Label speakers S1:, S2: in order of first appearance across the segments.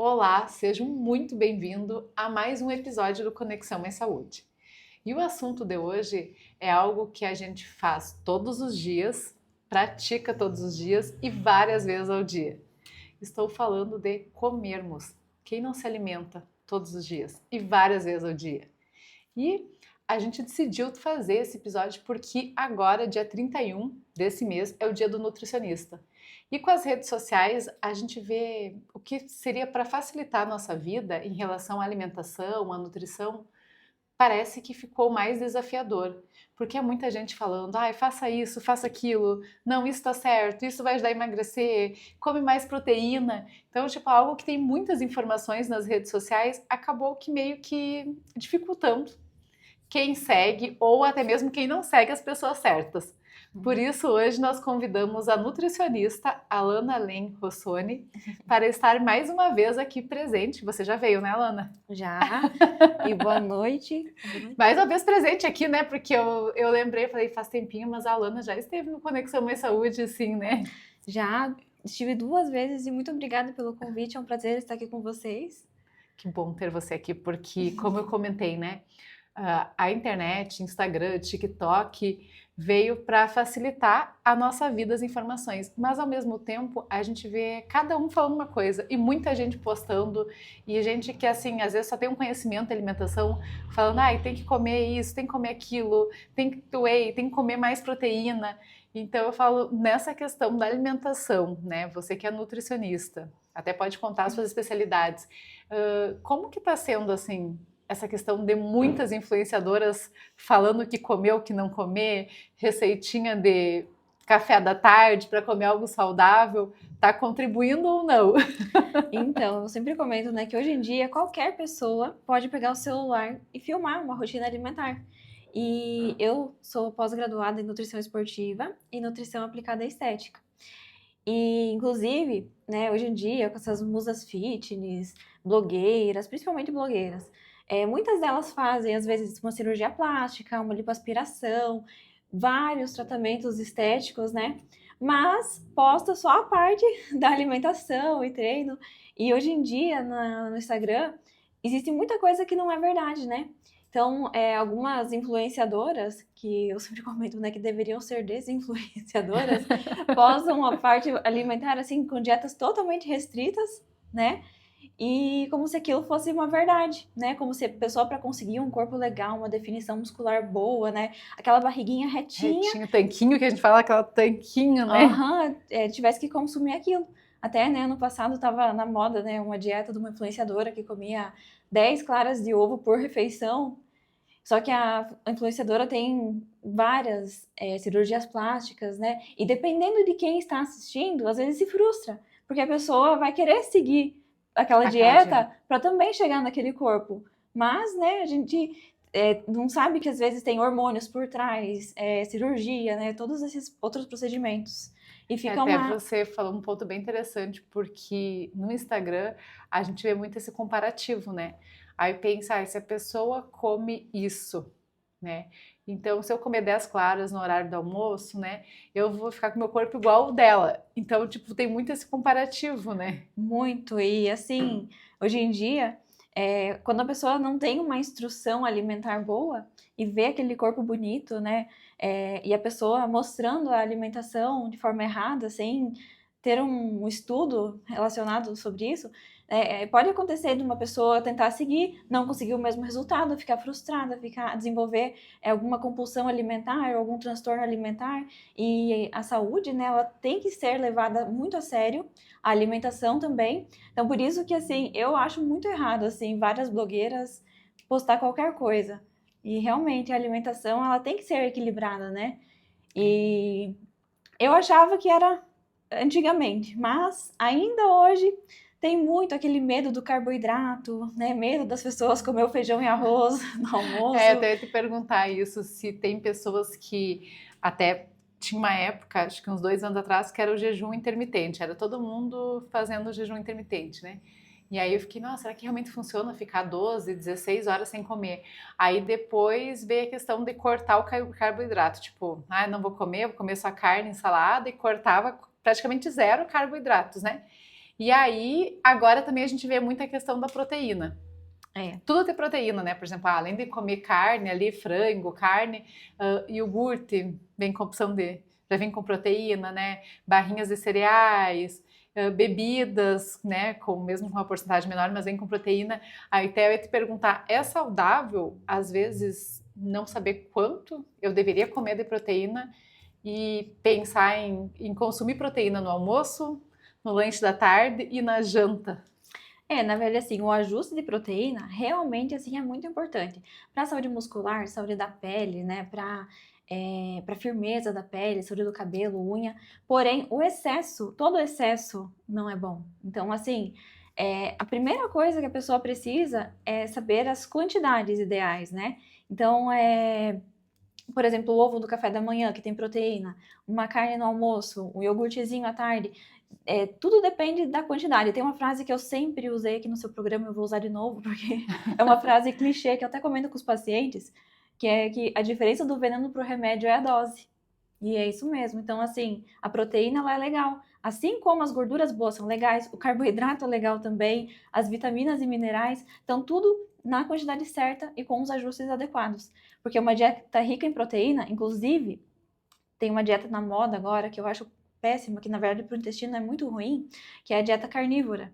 S1: Olá, seja muito bem-vindo a mais um episódio do Conexão Mais Saúde. E o assunto de hoje é algo que a gente faz todos os dias, pratica todos os dias e várias vezes ao dia. Estou falando de comermos. Quem não se alimenta todos os dias e várias vezes ao dia? E a gente decidiu fazer esse episódio porque agora, dia 31 desse mês, é o dia do nutricionista. E com as redes sociais, a gente vê o que seria para facilitar a nossa vida em relação à alimentação, à nutrição, parece que ficou mais desafiador. Porque é muita gente falando, ai, faça isso, faça aquilo, não, isso tá certo, isso vai ajudar a emagrecer, come mais proteína. Então, tipo, algo que tem muitas informações nas redes sociais, acabou que meio que dificultando quem segue ou até mesmo quem não segue as pessoas certas. Por isso, hoje nós convidamos a nutricionista Alana Len Rossoni para estar mais uma vez aqui presente. Você já veio, né, Alana?
S2: Já, e boa noite.
S1: Mais uma vez presente aqui, né? Porque eu lembrei, falei, faz tempinho, mas a Alana já esteve no Conexão Mais Saúde, sim, né?
S2: Já estive 2 vezes e muito obrigada pelo convite, é um prazer estar aqui com vocês.
S1: Que bom ter você aqui, porque, como eu comentei, né? A internet, Instagram, TikTok veio para facilitar a nossa vida, as informações, mas ao mesmo tempo a gente vê cada um falando uma coisa e muita gente postando e gente que assim às vezes só tem um conhecimento de alimentação falando, tem que comer isso, tem que comer aquilo, tem que whey, tem que comer mais proteína. Então eu falo nessa questão da alimentação, né? Você que é nutricionista, até pode contar as suas especialidades. Como que está sendo assim? Essa questão de muitas influenciadoras falando que comer ou que não comer, receitinha de café da tarde para comer algo saudável, está contribuindo ou não?
S2: Então, eu sempre comento, né, que hoje em dia qualquer pessoa pode pegar o celular e filmar uma rotina alimentar. E eu sou pós-graduada em nutrição esportiva e nutrição aplicada à estética. E, inclusive, né, hoje em dia, com essas musas fitness, blogueiras, principalmente blogueiras, muitas delas fazem, às vezes, uma cirurgia plástica, uma lipoaspiração, vários tratamentos estéticos, né? Mas posta só a parte da alimentação e treino. E hoje em dia, no Instagram, existe muita coisa que não é verdade, né? Então, algumas influenciadoras, que eu sempre comento, né, que deveriam ser desinfluenciadoras, posam a parte alimentar, assim, com dietas totalmente restritas, né? E como se aquilo fosse uma verdade, né? Como se a pessoa, para conseguir um corpo legal, uma definição muscular boa, né? Aquela barriguinha retinha.
S1: Retinho, tanquinho, que a gente fala, aquela tanquinho, né?
S2: Tivesse que consumir aquilo. Até, né, ano passado estava na moda, né, uma dieta de uma influenciadora que comia 10 claras de ovo por refeição. Só que a influenciadora tem várias cirurgias plásticas, né? E dependendo de quem está assistindo, às vezes se frustra, porque a pessoa vai querer seguir aquela dieta para também chegar naquele corpo. Mas, né, a gente não sabe que às vezes tem hormônios por trás, cirurgia, né? Todos esses outros procedimentos. E fica
S1: Até você falou um ponto bem interessante, porque no Instagram a gente vê muito esse comparativo, né? Aí pensa, se a pessoa come isso, né? Então, se eu comer 10 claras no horário do almoço, né? Eu vou ficar com meu corpo igual o dela. Então, tipo, tem muito esse comparativo, né?
S2: Muito. E assim, hoje em dia, quando a pessoa não tem uma instrução alimentar boa e vê aquele corpo bonito, né? E a pessoa mostrando a alimentação de forma errada, sem ter um estudo relacionado sobre isso, pode acontecer de uma pessoa tentar seguir, não conseguir o mesmo resultado, ficar frustrada, desenvolver alguma compulsão alimentar, algum transtorno alimentar. E a saúde, né, ela tem que ser levada muito a sério, a alimentação também. Então, por isso que, assim, eu acho muito errado, assim, várias blogueiras postar qualquer coisa. E, realmente, a alimentação, ela tem que ser equilibrada, né? E eu achava que era antigamente, mas ainda hoje tem muito aquele medo do carboidrato, né? Medo das pessoas comer o feijão e arroz no almoço.
S1: Até te perguntar isso, se tem pessoas que até tinha uma época, acho que uns 2 anos atrás, que era o jejum intermitente, era todo mundo fazendo o jejum intermitente, né? E aí eu fiquei, nossa, será que realmente funciona ficar 12, 16 horas sem comer? Aí depois veio a questão de cortar o carboidrato, tipo, não vou comer só carne, salada, e cortava praticamente zero carboidratos, né? E aí, agora também a gente vê muita questão da proteína. Tudo tem proteína, né? Por exemplo, além de comer carne ali, frango, carne, iogurte vem com opção de, já vem com proteína, né? Barrinhas de cereais, bebidas, né? Mesmo com uma porcentagem menor, mas vem com proteína. Aí até eu ia te perguntar, é saudável, às vezes, não saber quanto eu deveria comer de proteína e pensar em consumir proteína no almoço, no lanche da tarde e na janta?
S2: Na verdade, assim, o ajuste de proteína realmente, assim, é muito importante. Para a saúde muscular, saúde da pele, né, para firmeza da pele, saúde do cabelo, unha. Porém, o excesso, todo excesso não é bom. Então, assim, a primeira coisa que a pessoa precisa é saber as quantidades ideais, né? Então, por exemplo, o ovo do café da manhã, que tem proteína, uma carne no almoço, um iogurtezinho à tarde. Tudo depende da quantidade. Tem uma frase que eu sempre usei aqui no seu programa, eu vou usar de novo, porque é uma frase clichê que eu até comento com os pacientes, que é que a diferença do veneno para o remédio é a dose. E é isso mesmo. Então, assim, a proteína ela é legal. Assim como as gorduras boas são legais, o carboidrato é legal também, as vitaminas e minerais, então tudo na quantidade certa e com os ajustes adequados. Porque uma dieta rica em proteína, inclusive, tem uma dieta na moda agora que eu acho péssima, que na verdade para o intestino é muito ruim, que é a dieta carnívora,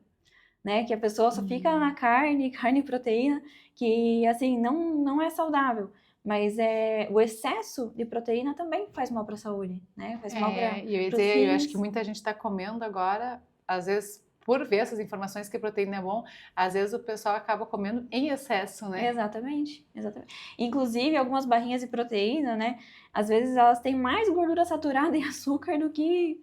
S2: né? Que a pessoa só fica na carne, carne e proteína, que assim não é saudável. Mas o excesso de proteína também faz mal para a saúde, né? Faz mal para os
S1: eu acho
S2: rins.
S1: que muita gente está comendo agora, às vezes, por ver essas informações que proteína é bom, às vezes o pessoal acaba comendo em excesso, né?
S2: Exatamente. Inclusive, algumas barrinhas de proteína, né? Às vezes elas têm mais gordura saturada e açúcar do que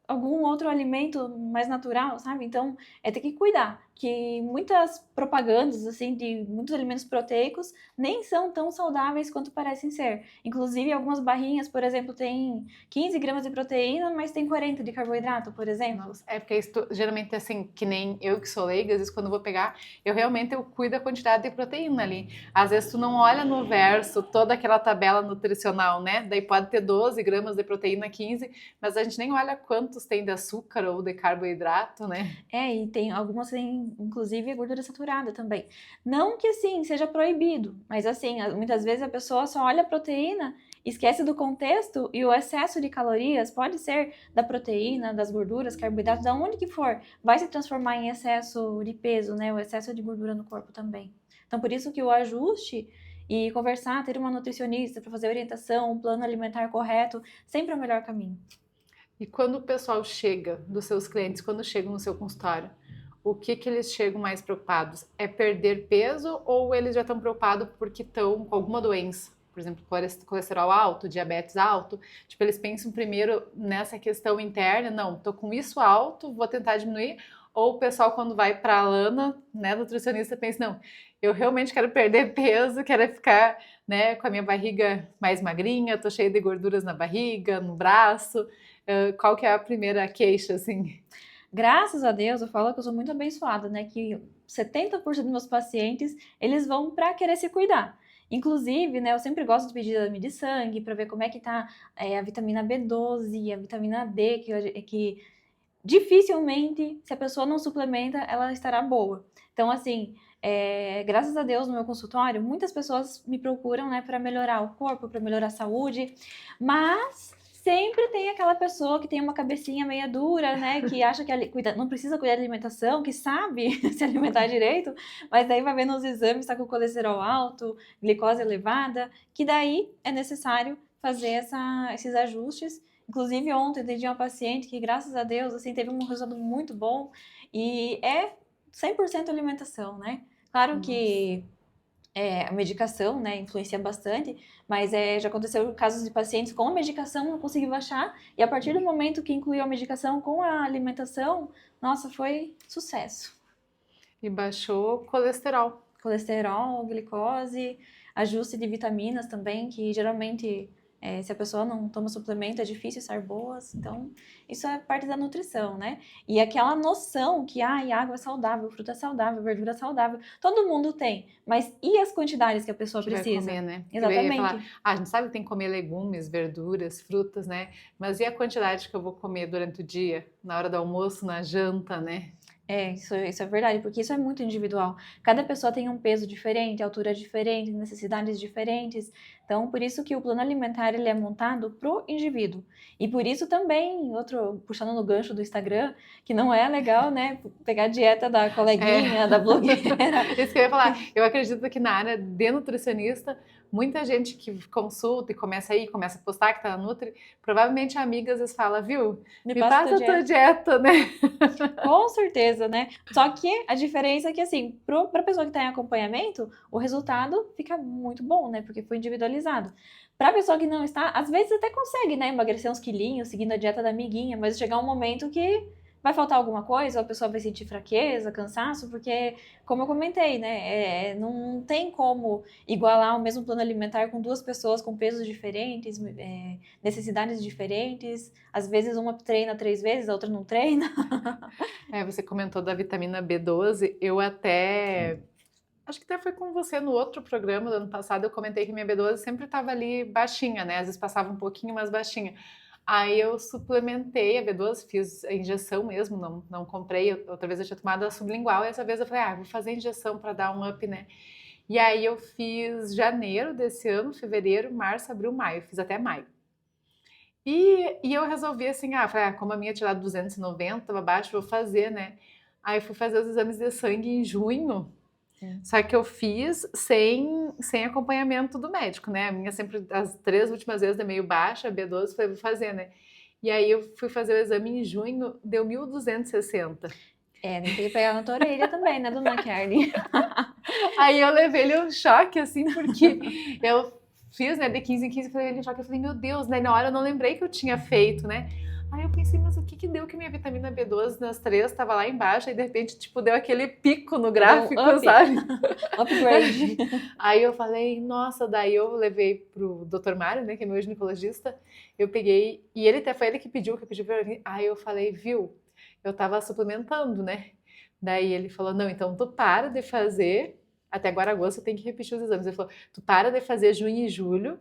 S2: algum outro alimento mais natural, sabe? Então, ter que cuidar, que muitas propagandas, assim, de muitos alimentos proteicos nem são tão saudáveis quanto parecem ser. Inclusive, algumas barrinhas, por exemplo, tem 15 gramas de proteína, mas tem 40 de carboidrato, por exemplo.
S1: Nossa, porque isso, geralmente, assim, que nem eu que sou leiga, às vezes quando eu vou pegar, eu cuido da quantidade de proteína ali. Às vezes tu não olha no verso toda aquela tabela nutricional, né? Daí pode ter 12 gramas de proteína, 15, mas a gente nem olha quantos tem de açúcar ou de carboidrato, né?
S2: E tem algumas tem, inclusive, gordura saturada também. Não que, assim, seja proibido, mas, assim, muitas vezes a pessoa só olha a proteína, esquece do contexto e o excesso de calorias pode ser da proteína, das gorduras, carboidratos, da onde que for, vai se transformar em excesso de peso, né? O excesso de gordura no corpo também. Então, por isso que o ajuste e conversar, ter uma nutricionista para fazer orientação, um plano alimentar correto, sempre é o melhor caminho.
S1: E quando o pessoal chega, dos seus clientes, quando chegam no seu consultório, o que eles chegam mais preocupados? É perder peso ou eles já estão preocupados porque estão com alguma doença? Por exemplo, colesterol alto, diabetes alto. Tipo, eles pensam primeiro nessa questão interna, não, tô com isso alto, vou tentar diminuir. Ou o pessoal, quando vai para a Lana, né, nutricionista, pensa, não, eu realmente quero perder peso, quero ficar, né, com a minha barriga mais magrinha, tô cheia de gorduras na barriga, no braço. Qual que é a primeira queixa, assim?
S2: Graças a Deus, eu falo que eu sou muito abençoada, né? Que 70% dos meus pacientes, eles vão para querer se cuidar. Inclusive, né, eu sempre gosto de pedir exame de sangue para ver como é que tá a vitamina B12, a vitamina D, que dificilmente, se a pessoa não suplementa, ela estará boa. Então, assim, graças a Deus, no meu consultório, muitas pessoas me procuram, né, para melhorar o corpo, para melhorar a saúde, mas sempre tem aquela pessoa que tem uma cabecinha meia dura, né, que acha que não precisa cuidar de alimentação, que sabe se alimentar direito, mas daí vai ver nos exames, está com colesterol alto, glicose elevada, que daí é necessário fazer esses ajustes. Inclusive, ontem eu atendi uma paciente que, graças a Deus, assim, teve um resultado muito bom e é 100% alimentação, né? Claro que a medicação, né, influencia bastante, mas já aconteceu casos de pacientes com a medicação não conseguiu baixar e a partir do momento que incluiu a medicação com a alimentação, nossa, foi sucesso.
S1: E baixou colesterol.
S2: Colesterol, glicose, ajuste de vitaminas também, que geralmente se a pessoa não toma suplemento, é difícil estar boas. Então, isso é parte da nutrição, né? E aquela noção que água é saudável, fruta é saudável, verdura é saudável, todo mundo tem. Mas e as quantidades que a pessoa
S1: Que
S2: precisa?
S1: vai comer, né?
S2: Exatamente.
S1: Falar, a gente sabe que tem que comer legumes, verduras, frutas, né? Mas e a quantidade que eu vou comer durante o dia? Na hora do almoço, na janta, né?
S2: Isso é verdade, porque isso é muito individual. Cada pessoa tem um peso diferente, altura diferente, necessidades diferentes. Então, por isso que o plano alimentar ele é montado pro indivíduo. E por isso também, puxando no gancho do Instagram, que não é legal, né, pegar a dieta da coleguinha, da blogueira.
S1: Isso que eu ia falar. Eu acredito que na área de nutricionista, muita gente que consulta e começa a postar que tá na Nutri, provavelmente amigas às vezes fala, viu, me passa a tua dieta, né?
S2: Com certeza, né? Só que a diferença é que, assim, pra pessoa que tá em acompanhamento, o resultado fica muito bom, né? Porque foi individualizado. Pra pessoa que não está, às vezes até consegue, né? Emagrecer uns quilinhos, seguindo a dieta da amiguinha, mas chegar um momento que vai faltar alguma coisa, ou a pessoa vai sentir fraqueza, cansaço, porque, como eu comentei, né? Não tem como igualar o mesmo plano alimentar com duas pessoas com pesos diferentes, necessidades diferentes. Às vezes uma treina 3 vezes, a outra não treina.
S1: Você comentou da vitamina B12, eu até... Acho que até foi com você no outro programa do ano passado, eu comentei que minha B12 sempre estava ali baixinha, né? Às vezes passava um pouquinho, mas baixinha. Aí eu suplementei a B12, fiz a injeção mesmo, não comprei. Outra vez eu tinha tomado a sublingual e essa vez eu falei, vou fazer a injeção para dar um up, né? E aí eu fiz janeiro desse ano, fevereiro, março, abril, maio. Fiz até maio. E eu resolvi assim, falei, como a minha tinha tirado 290, estava baixo, vou fazer, né? Aí eu fui fazer os exames de sangue em junho. Só que eu fiz sem acompanhamento do médico, né? A minha sempre, as 3 últimas vezes, é meio baixa, a B12, falei, vou fazer, né? E aí eu fui fazer o exame em junho, deu 1.260.
S2: Nem tem que pegar na tua orelha também, né, dona Kelly?
S1: Aí eu levei ele um choque, assim, porque eu fiz, né, de 15 em 15, falei ele um choque, eu falei, meu Deus, né? Na hora eu não lembrei que eu tinha feito, né? Aí eu pensei, mas o que deu que minha vitamina B12 nas 3 estava lá embaixo, e de repente, tipo, deu aquele pico no gráfico, sabe?
S2: Upgrade.
S1: Aí eu falei, nossa, daí eu levei pro Dr. Mário, né, que é meu ginecologista, eu peguei, e ele até foi ele que pediu pra mim, aí eu falei, viu, eu tava suplementando, né? Daí ele falou, não, então tu para de fazer, até agora agosto eu tenho que repetir os exames. Ele falou, tu para de fazer junho e julho,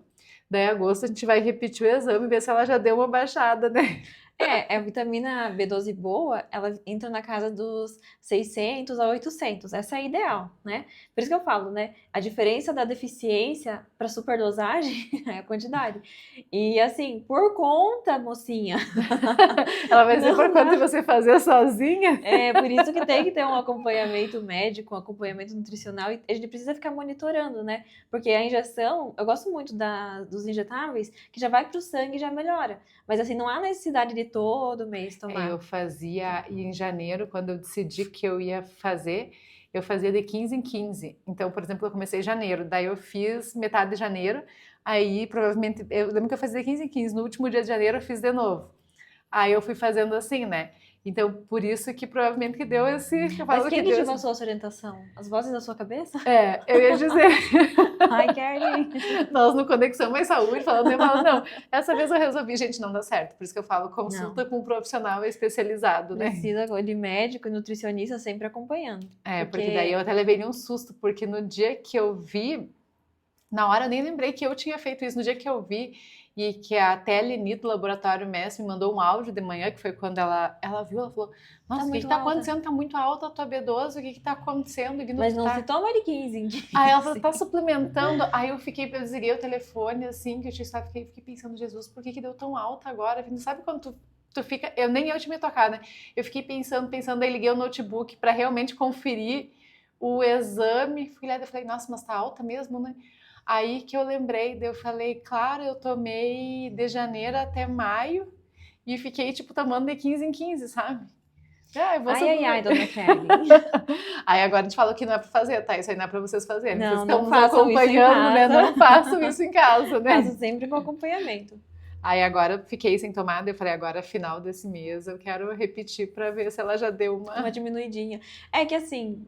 S1: daí agosto a gente vai repetir o exame e ver se ela já deu uma baixada, né?
S2: A vitamina B12 boa, ela entra na casa dos 600 a 800. Essa é a ideal, né? Por isso que eu falo, né? A diferença da deficiência para superdosagem é a quantidade. E assim, por conta, mocinha.
S1: Ela vai ser por conta de você fazer sozinha?
S2: Por isso que tem que ter um acompanhamento médico, um acompanhamento nutricional. E a gente precisa ficar monitorando, né? Porque a injeção, eu gosto muito dos injetáveis, que já vai para o sangue e já melhora. Mas assim, não há necessidade de todo mês tomar.
S1: Eu fazia, e em janeiro, quando eu decidi que eu ia fazer, eu fazia de 15 em 15. Então, por exemplo, eu comecei em janeiro, daí eu fiz metade de janeiro, aí provavelmente, eu lembro que eu fazia de 15 em 15, no último dia de janeiro eu fiz de novo. Aí eu fui fazendo assim, né? Então, por isso que provavelmente que deu esse...
S2: Mas quem que te passou essa orientação? As vozes da sua cabeça?
S1: Eu ia dizer...
S2: Ai, Kelly!
S1: Nós no Conexão Mais Saúde, falando, eu falo, não, essa vez eu resolvi, gente, não dá certo. Por isso que eu falo, consulta com um profissional especializado, né?
S2: Precisa de médico e nutricionista sempre acompanhando.
S1: Porque daí eu até levei um susto, porque no dia que eu vi, na hora eu nem lembrei que eu tinha feito isso, no dia que eu vi, e que a Teleni do Laboratório Messi me mandou um áudio de manhã, que foi quando ela viu, ela falou, nossa, o que tá acontecendo? Tá muito alta a tua B12, o que tá acontecendo?
S2: Mas não se toma de 15 em 15.
S1: Aí ela falou, tá suplementando, aí eu desliguei o telefone, assim, que eu tinha estado, fiquei pensando, Jesus, por que deu tão alta agora? Sabe quando tu fica, nem eu tinha me tocado, né? Eu fiquei pensando, aí liguei o notebook pra realmente conferir o exame, fui lá e falei, nossa, mas tá alta mesmo, né? Aí que eu lembrei, daí eu falei, claro, eu tomei de janeiro até maio e fiquei, tipo, tomando de 15 em 15, sabe?
S2: Ai, dona Kelly.
S1: Aí agora a gente falou que não é pra fazer, tá? Isso aí não é pra vocês fazerem.
S2: Não,
S1: vocês
S2: não façam
S1: acompanhando, né? Não façam isso em casa, né?
S2: Faço sempre com acompanhamento.
S1: Aí agora eu fiquei sem tomar, daí eu falei, agora final desse mês eu quero repetir pra ver se ela já deu uma
S2: diminuidinha. É que assim,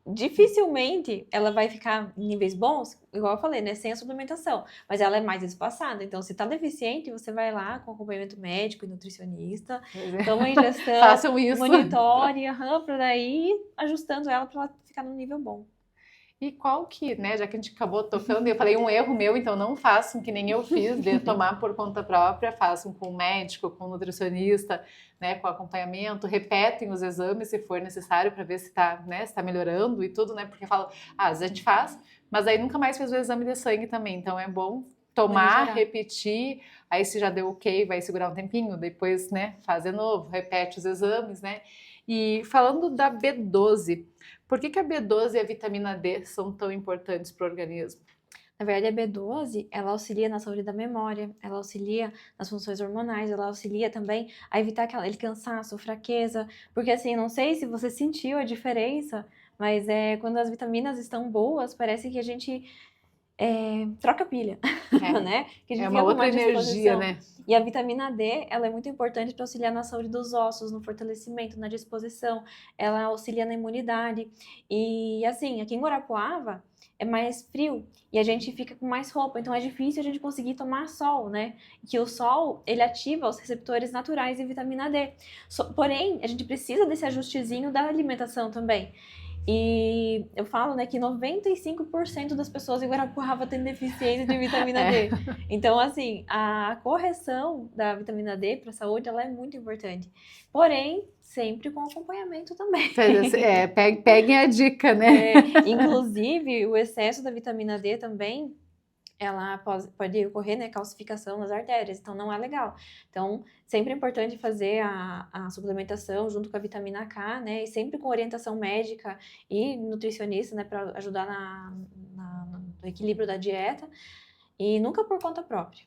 S2: dificilmente ela vai ficar em níveis bons, igual eu falei, né? Sem a suplementação. Mas ela é mais espaçada. Então, se tá deficiente, você vai lá com acompanhamento médico e nutricionista, toma ingestão,
S1: façam isso,
S2: monitore, pra daí ajustando ela pra ela ficar num nível bom.
S1: E qual que, né, já que a gente acabou tocando, eu falei um erro meu, então não façam que nem eu fiz, de tomar por conta própria, façam com o médico, com o nutricionista, né, com acompanhamento, repetem os exames se for necessário para ver se está, né, se tá melhorando e tudo, né, porque eu falo, às vezes a gente faz, mas aí nunca mais fez o exame de sangue também, então é bom tomar,
S2: Monitorar.
S1: repetir, aí se já deu ok, vai segurar um tempinho, depois, né, faz de novo, repete os exames, né, e falando da B12, por que que a B12 e a vitamina D são tão importantes para o organismo?
S2: Na verdade, a B12, ela auxilia na saúde da memória, ela auxilia nas funções hormonais, ela auxilia também a evitar aquele cansaço, fraqueza, porque assim, não sei se você sentiu a diferença, mas quando as vitaminas estão boas, parece que a gente troca pilha, né? Que a gente
S1: É uma
S2: fica com
S1: outra
S2: mais
S1: energia,
S2: disposição.
S1: né?
S2: E a vitamina D, ela é muito importante para auxiliar na saúde dos ossos, no fortalecimento, na disposição. Ela auxilia na imunidade. E assim, aqui em Guarapuava é mais frio e a gente fica com mais roupa, então é difícil a gente conseguir tomar sol, né? Que o sol, ele ativa os receptores naturais de vitamina D. Porém, a gente precisa desse ajustezinho da alimentação também. E eu falo, né, que 95% das pessoas em Guarapuava têm deficiência de vitamina D. Então, assim, a correção da vitamina D para a saúde, ela é muito importante. Porém, sempre com acompanhamento também.
S1: Peguem a dica, né?
S2: Inclusive, o excesso da vitamina D também, ela pode ocorrer, né, calcificação nas artérias, então não é legal. Então, sempre é importante fazer a suplementação junto com a vitamina K, né, e sempre com orientação médica e nutricionista, né, para ajudar no equilíbrio da dieta, e nunca por conta própria.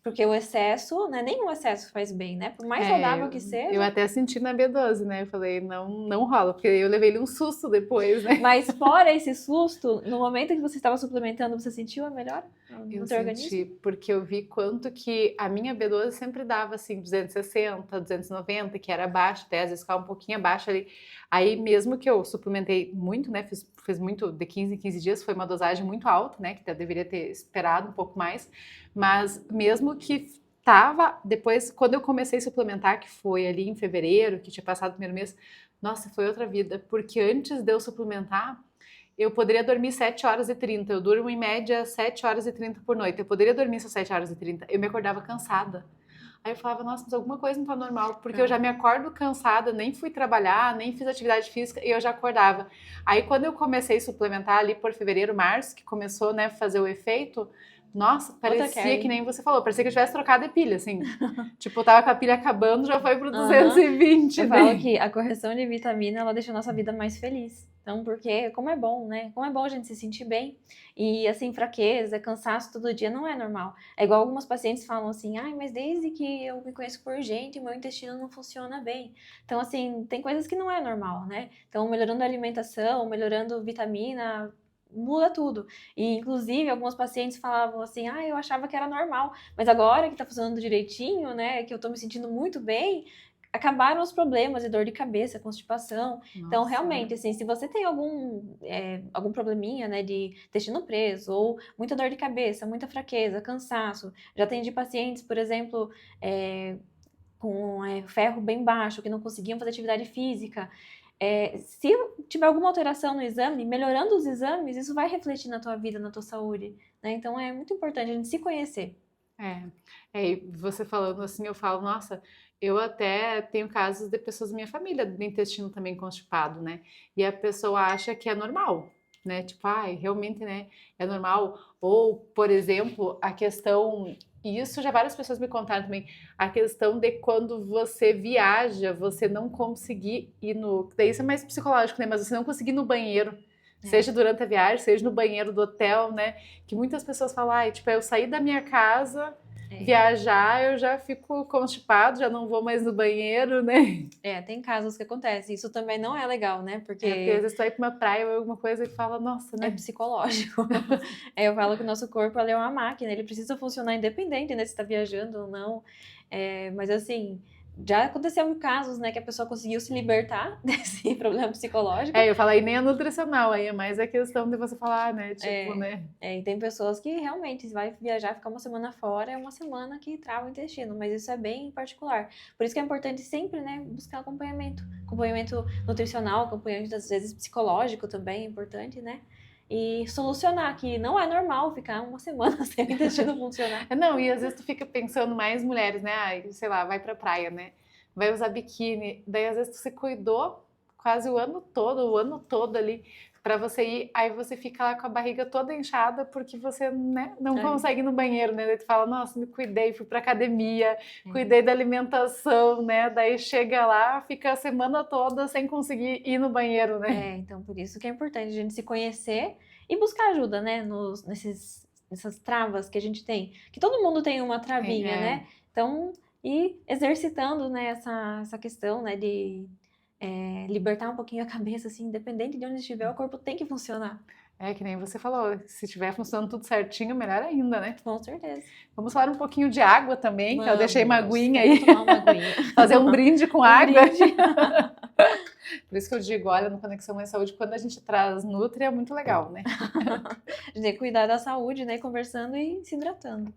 S2: Porque o excesso, né, nenhum excesso faz bem, né, por mais saudável que seja.
S1: Eu até senti na B12, né, eu falei, não rola, porque eu levei um susto depois, né.
S2: Mas fora esse susto, no momento que você estava suplementando, você sentiu a melhora
S1: Eu
S2: no teu
S1: senti,
S2: organismo?
S1: porque eu vi quanto que a minha B12 sempre dava, assim, 260, 290, que era abaixo, até às vezes ficava um pouquinho abaixo ali. Aí, mesmo que eu suplementei muito, né, fiz muito de 15 em 15 dias, foi uma dosagem muito alta, né, que eu deveria ter esperado um pouco mais, mas mesmo que tava, depois, quando eu comecei a suplementar, que foi ali em fevereiro, que tinha passado o primeiro mês, nossa, foi outra vida, porque antes de eu suplementar, eu poderia dormir 7 horas e 30. Eu durmo em média 7 horas e 30 por noite. Eu poderia dormir essas 7 horas e 30. Eu me acordava cansada. Aí eu falava, nossa, mas alguma coisa não tá normal, porque eu já me acordo cansada, nem fui trabalhar, nem fiz atividade física e eu já acordava. Aí quando eu comecei a suplementar ali por fevereiro, março, que começou, né, fazer o efeito, nossa, parecia que nem você falou, parecia que eu tivesse trocado de pilha, assim. Tipo, eu tava com a pilha acabando, já foi pro 220.
S2: Eu
S1: né?
S2: falo que a correção de vitamina, ela deixa a nossa vida mais feliz. Então, porque como é bom, né? Como é bom a gente se sentir bem. E, assim, fraqueza, cansaço todo dia não é normal. É igual algumas pacientes falam assim, ai, mas desde que eu me conheço por gente, meu intestino não funciona bem. Então, assim, tem coisas que não é normal, né? Então, melhorando a alimentação, melhorando vitamina, muda tudo. E, inclusive, alguns pacientes falavam assim, ah, eu achava que era normal, mas agora que tá funcionando direitinho, né, que eu tô me sentindo muito bem, acabaram os problemas de dor de cabeça, constipação.
S1: Nossa.
S2: Então, realmente, assim, se você tem algum probleminha, né, de intestino preso, ou muita dor de cabeça, muita fraqueza, cansaço, já atendi pacientes, por exemplo, com ferro bem baixo, que não conseguiam fazer atividade física. Se tiver alguma alteração no exame, melhorando os exames, isso vai refletir na tua vida, na tua saúde, né? Então é muito importante a gente se conhecer.
S1: E você falando assim, eu falo, nossa, eu até tenho casos de pessoas da minha família do intestino também constipado, né? E a pessoa acha que é normal, né? Tipo, ai, realmente, né? É normal. Ou, por exemplo, a questão, e isso já várias pessoas me contaram também, a questão de quando você viaja, você não conseguir ir no. Daí isso é mais psicológico, né? Mas você não conseguir ir no banheiro. Seja durante a viagem, seja no banheiro do hotel, né? Que muitas pessoas falam, ai, tipo, eu saí da minha casa, viajar, eu já fico constipado, já não vou mais no banheiro, né?
S2: Tem casos que acontecem. Isso também não é legal, né?
S1: Porque às vezes tu vai pra uma praia ou alguma coisa e fala, nossa, né?
S2: É psicológico. Eu falo que o nosso corpo ele é uma máquina, ele precisa funcionar independente, né? Se tá viajando ou não. Mas assim, já aconteceu casos, né, que a pessoa conseguiu se libertar desse problema psicológico.
S1: Eu falei nem a nutricional, aí é mais a questão de você falar, né, tipo, né.
S2: E tem pessoas que realmente vai viajar, ficar uma semana fora, é uma semana que trava o intestino, mas isso é bem particular. Por isso que é importante sempre, né, buscar acompanhamento nutricional, acompanhamento às vezes psicológico também é importante, né. e solucionar, que não é normal ficar uma semana sem o intestino funcionar.
S1: Não, e às vezes tu fica pensando mais mulheres, né? Ai, sei lá, vai pra praia, né? Vai usar biquíni, daí às vezes tu se cuidou quase o ano todo ali pra você ir, aí você fica lá com a barriga toda inchada porque você, né, não consegue ir no banheiro, né? Daí tu fala, nossa, me cuidei, fui pra academia, cuidei da alimentação, né? Daí chega lá, fica a semana toda sem conseguir ir no banheiro, né?
S2: Então por isso que é importante a gente se conhecer e buscar ajuda, né, nessas travas que a gente tem, que todo mundo tem uma travinha, né? Então, ir exercitando, né, essa questão, né, de libertar um pouquinho a cabeça, assim, independente de onde estiver, o corpo tem que funcionar.
S1: Que nem você falou, se estiver funcionando tudo certinho, melhor ainda, né?
S2: Com certeza.
S1: Vamos falar um pouquinho de água também, que eu deixei uma aguinha aí.
S2: Tomar uma aguinha.
S1: Fazer um brinde com água.
S2: Brinde.
S1: Por isso que eu digo, olha, no Conexão Mais Saúde, quando a gente traz Nutri, é muito legal, né?
S2: A gente tem que cuidar da saúde, né? Conversando e se hidratando.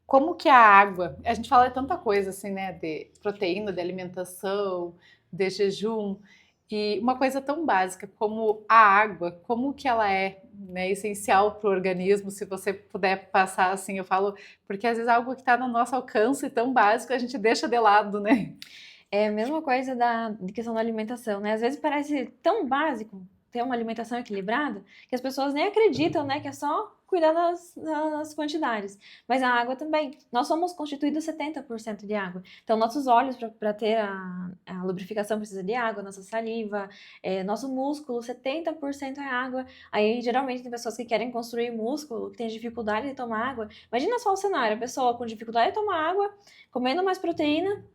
S1: Como que a água, a gente fala de tanta coisa assim, né? De proteína, de alimentação, de jejum. E uma coisa tão básica como a água, como que ela é, né, essencial para o organismo, se você puder passar assim, eu falo, porque às vezes algo que está no nosso alcance tão básico a gente deixa de lado, né?
S2: É a mesma coisa de questão da alimentação, né? Às vezes parece tão básico ter uma alimentação equilibrada que as pessoas nem acreditam, né? Que é só cuidar das quantidades. Mas a água também. Nós somos constituídos 70% de água. Então, nossos olhos, para ter a lubrificação, precisa de água, nossa saliva, nosso músculo, 70% é água. Aí, geralmente, tem pessoas que querem construir músculo, que têm dificuldade de tomar água. Imagina só o cenário, a pessoa com dificuldade de tomar água, comendo mais proteína,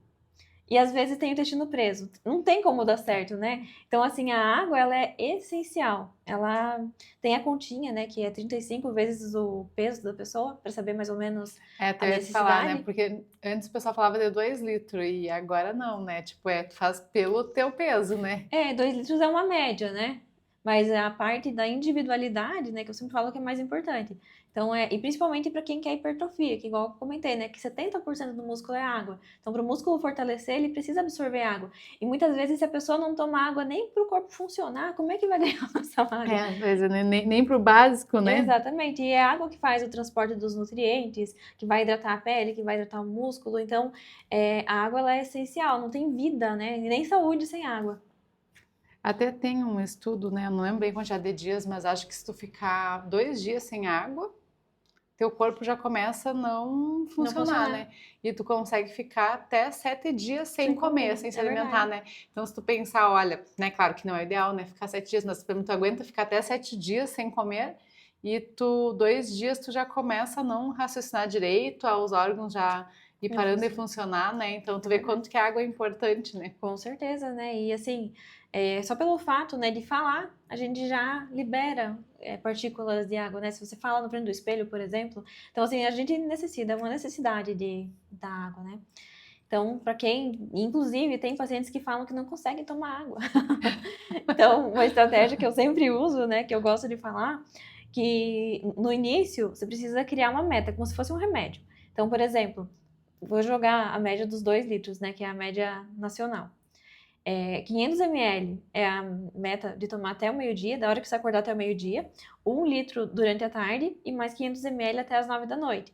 S2: e às vezes tem o intestino preso. Não tem como dar certo, né? Então, assim, a água, ela é essencial. Ela tem a continha, né? Que é 35 vezes o peso da pessoa, para saber mais ou menos a necessidade.
S1: Falar, né? Porque antes o pessoal falava de 2 litros e agora não, né? Tipo, tu faz pelo teu peso, né?
S2: 2 litros é uma média, né? Mas a parte da individualidade, né, que eu sempre falo que é mais importante. Então, e principalmente para quem quer hipertrofia, que igual eu comentei, né, que 70% do músculo é água. Então, para o músculo fortalecer, ele precisa absorver água. E muitas vezes, se a pessoa não toma água nem para o corpo funcionar, como é que vai ganhar essa água?
S1: Às vezes, nem para o básico, né?
S2: Exatamente. E é a água que faz o transporte dos nutrientes, que vai hidratar a pele, que vai hidratar o músculo. Então, a água, ela é essencial. Não tem vida, né, nem saúde sem água.
S1: Até tem um estudo, né? Eu não lembro bem a quantidade de dias, mas acho que se tu ficar 2 dias sem água, teu corpo já começa a não funcionar, né? E tu consegue ficar até 7 dias sem comer, sem se alimentar, né? Então, se tu pensar, olha, né? Claro que não é ideal, né? Ficar 7 dias, mas tu aguenta ficar até 7 dias sem comer e 2 dias tu já começa a não raciocinar direito, os órgãos já ir parando de funcionar, né? Então, tu vê quanto que a água é importante, né?
S2: Com certeza, né? E assim, só pelo fato, né, de falar, a gente já libera partículas de água, né? Se você fala na frente do espelho, por exemplo. Então, assim, a gente necessita, é uma necessidade da água, né? Então, para quem, inclusive, tem pacientes que falam que não conseguem tomar água. Então, uma estratégia que eu sempre uso, né, que eu gosto de falar, que no início você precisa criar uma meta, como se fosse um remédio. Então, por exemplo, vou jogar a média dos 2 litros, né, que é a média nacional. 500 ml é a meta de tomar até o meio-dia, da hora que você acordar até o meio-dia, 1 litro durante a tarde e mais 500 ml até as 9 da noite.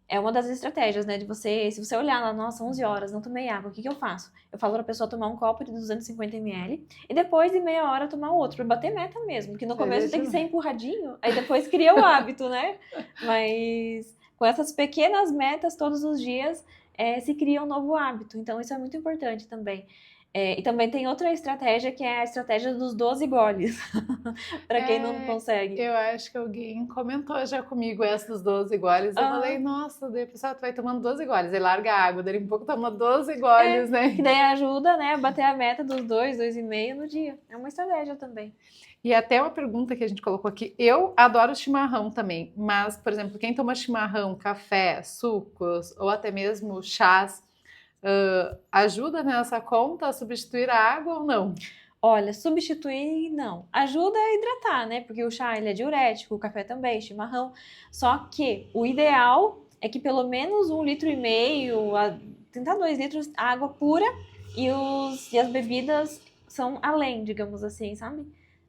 S2: É uma das estratégias, né, de você, se você olhar lá, nossa, 11 horas, não tomei água, o que eu faço? Eu falo pra pessoa tomar um copo de 250 ml e depois de meia hora tomar outro, pra bater meta mesmo, porque no começo tem que ser empurradinho, aí depois cria o hábito, né? Mas com essas pequenas metas todos os dias, se cria um novo hábito, então isso é muito importante também. E também tem outra estratégia, que é a estratégia dos 12 goles, para quem não consegue.
S1: Eu acho que alguém comentou já comigo essa dos 12 goles. Eu falei, nossa, daí, pessoal, tu vai tomando 12 goles, aí larga a água, daí um pouco toma 12 goles, né?
S2: Que daí ajuda, né, a bater a meta dos 2,5 no dia. É uma estratégia também.
S1: E até uma pergunta que a gente colocou aqui, eu adoro chimarrão também, mas, por exemplo, quem toma chimarrão, café, sucos ou até mesmo chás, ajuda nessa conta a substituir a água ou não?
S2: Olha, substituir não. Ajuda a hidratar, né? Porque o chá ele é diurético, o café também, chimarrão. Só que o ideal é que pelo menos 1,5 litro, tentar 2 litros água pura e as bebidas são além, digamos assim, sabe?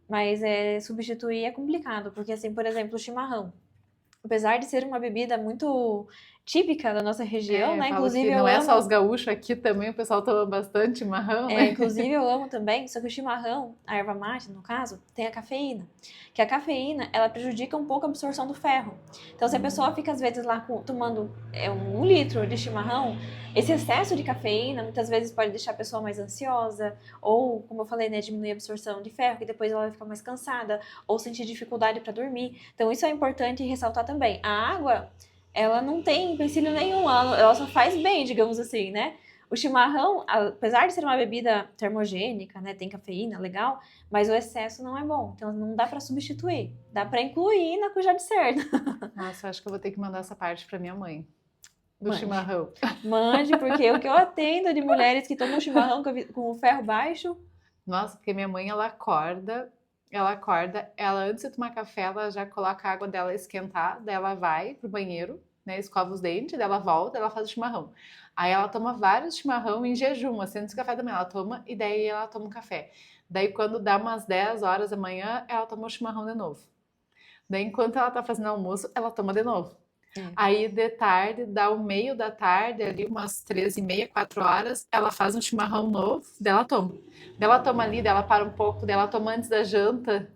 S2: Mas substituir é complicado, porque assim, por exemplo, o chimarrão. Apesar de ser uma bebida muito típica da nossa região, né?
S1: Falo
S2: Inclusive
S1: que
S2: eu
S1: não é só os
S2: amo.
S1: gaúchos, aqui também o pessoal toma bastante chimarrão, né?
S2: Inclusive eu amo também, só que o chimarrão, a erva mate, no caso, tem a cafeína. Que a cafeína, ela prejudica um pouco a absorção do ferro. Então, se a pessoa fica, às vezes, lá tomando 1 litro de chimarrão, esse excesso de cafeína, muitas vezes, pode deixar a pessoa mais ansiosa, ou, como eu falei, né, diminuir a absorção de ferro, que depois ela vai ficar mais cansada, ou sentir dificuldade para dormir. Então, isso é importante ressaltar também. A água, ela não tem empecilho nenhum, ela só faz bem, digamos assim, né? O chimarrão, apesar de ser uma bebida termogênica, né, tem cafeína, legal, mas o excesso não é bom. Então não dá para substituir. Dá para incluir na cuja de cerda.
S1: Nossa, eu acho que eu vou ter que mandar essa parte para minha mãe. Do
S2: Mande.
S1: chimarrão.
S2: Mande, porque o que eu atendo de mulheres que tomam chimarrão com o ferro baixo.
S1: Nossa, porque minha mãe, ela acorda, ela antes de tomar café, ela já coloca a água dela esquentar, daí ela vai pro banheiro, né, escova os dentes, daí ela volta, ela faz o chimarrão. Aí ela toma vários chimarrão em jejum, assim, antes do café da manhã ela toma, e daí ela toma um café. Daí quando dá umas 10 horas da manhã, ela toma o chimarrão de novo. Daí enquanto ela tá fazendo almoço, ela toma de novo. Aí de tarde, dá o meio da tarde, ali umas 13h30, 4 horas, ela faz um chimarrão novo, daí ela toma. Daí ela toma ali, daí ela para um pouco, daí ela toma antes da janta,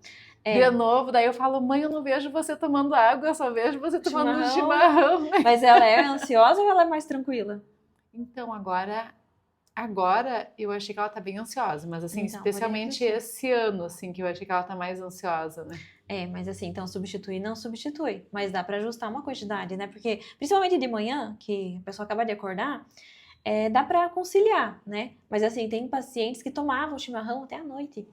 S1: de novo, daí eu falo, mãe, eu não vejo você tomando água, eu só vejo você tomando chimarrão.
S2: Mas ela é ansiosa ou ela é mais tranquila?
S1: Então, agora eu achei que ela tá bem ansiosa, mas assim,
S2: Então,
S1: especialmente esse ano, assim, que eu achei que ela tá mais ansiosa, né?
S2: Mas assim, então substituir não substitui, mas dá para ajustar uma quantidade, né? Porque principalmente de manhã, que a pessoa acaba de acordar, dá para conciliar, né? Mas assim, tem pacientes que tomavam chimarrão até a noite.